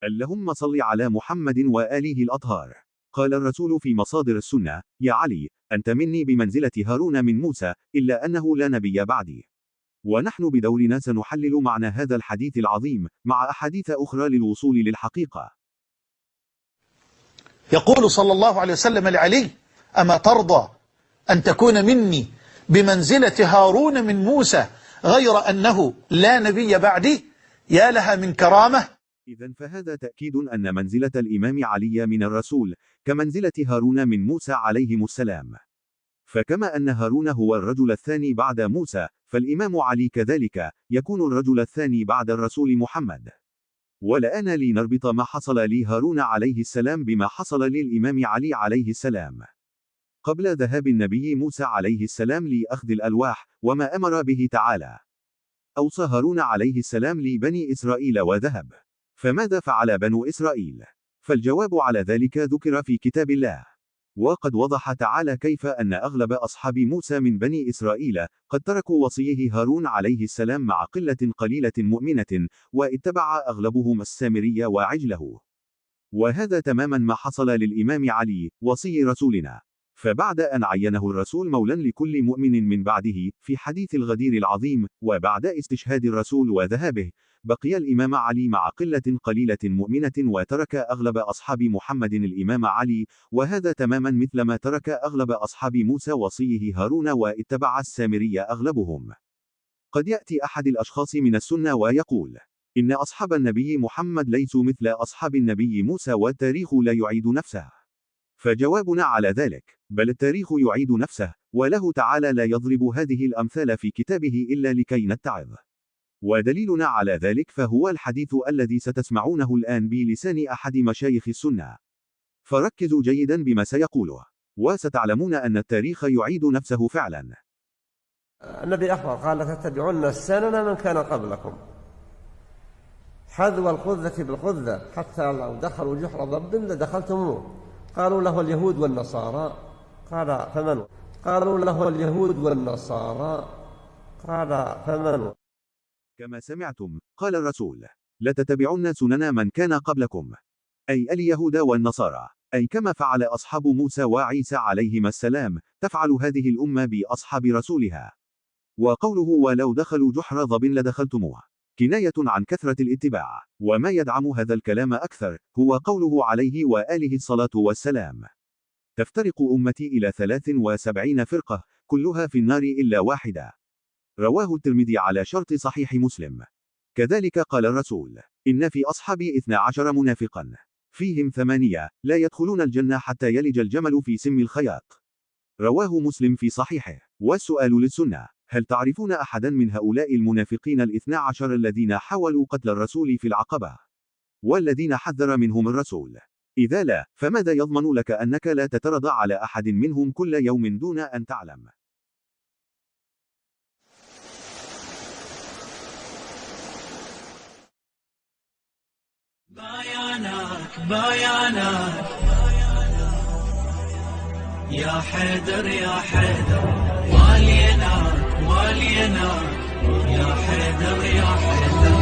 اللهم صل على محمد وآله الأطهار. قال الرسول في مصادر السنة: يا علي، أنت مني بمنزلة هارون من موسى، إلا أنه لا نبي بعدي. ونحن بدورنا سنحلل معنى هذا الحديث العظيم مع أحاديث أخرى للوصول للحقيقة. يقول صلى الله عليه وسلم لعلي: أما ترضى أن تكون مني بمنزلة هارون من موسى غير أنه لا نبي بعدي؟ يا لها من كرامة. إذن فهذا تأكيد أن منزلة الإمام علي من الرسول كمنزلة هارون من موسى عليهم السلام. فكما أن هارون هو الرجل الثاني بعد موسى، فالإمام علي كذلك يكون الرجل الثاني بعد الرسول محمد. والآن لنربط ما حصل لهارون عليه السلام بما حصل للإمام علي عليه السلام. قبل ذهاب النبي موسى عليه السلام لأخذ الألواح وما أمر به تعالى، أوصى هارون عليه السلام لبني إسرائيل وذهب. فماذا فعل بنو إسرائيل؟ فالجواب على ذلك ذكر في كتاب الله. وقد وضح تعالى كيف أن أغلب أصحاب موسى من بني إسرائيل قد تركوا وصيه هارون عليه السلام مع قلة قليلة مؤمنة، واتبع أغلبهم السامري وعجله. وهذا تماما ما حصل للإمام علي وصي رسولنا. فبعد أن عينه الرسول مولا لكل مؤمن من بعده في حديث الغدير العظيم، وبعد استشهاد الرسول وذهابه، بقي الإمام علي مع قلة قليلة مؤمنة، وترك أغلب أصحاب محمد الإمام علي، وهذا تماما مثل ما ترك أغلب أصحاب موسى وصيه هارون واتبع السامري أغلبهم. قد يأتي أحد الأشخاص من السنة ويقول إن أصحاب النبي محمد ليسوا مثل أصحاب النبي موسى والتاريخ لا يعيد نفسه. فجوابنا على ذلك: بل التاريخ يعيد نفسه، وله تعالى لا يضرب هذه الأمثال في كتابه إلا لكي نتعظ. ودليلنا على ذلك فهو الحديث الذي ستسمعونه الآن بلسان أحد مشايخ السنة. فركزوا جيدا بما سيقوله، وستعلمون أن التاريخ يعيد نفسه فعلا. النبي أخبر قال: لتتبعن السنن من كان قبلكم حذو الخذة بالخذة حتى لو دخلوا جحر ضب لدخلتموه. قالوا له اليهود والنصارى. قال: فمن؟ قالوا له اليهود والنصارى. قال: فمن؟ كما سمعتم قال الرسول: لتتبعن سنن من كان قبلكم، أي اليهود والنصارى، أي كما فعل أصحاب موسى وعيسى عليهما السلام تفعل هذه الأمة بأصحاب رسولها. وقوله ولو دخلوا جحر ضب لدخلتموه كناية عن كثرة الاتباع. وما يدعم هذا الكلام أكثر هو قوله عليه وآله الصلاة والسلام: تفترق أمتي إلى 73 فرقة كلها في النار إلا واحدة. رواه الترمذي على شرط صحيح مسلم. كذلك قال الرسول: إن في أصحابي 12 منافقا فيهم 8 لا يدخلون الجنة حتى يلج الجمل في سم الخياط. رواه مسلم في صحيحه. والسؤال للسنة: هل تعرفون أحدا من هؤلاء المنافقين 12 الذين حاولوا قتل الرسول في العقبة والذين حذر منهم الرسول؟ إذا لا، فماذا يضمن لك أنك لا تترضى على أحد منهم كل يوم دون أن تعلم؟ بايعناك يا حيدر يا حيدر، واليناك يا حيدر يا حيدر.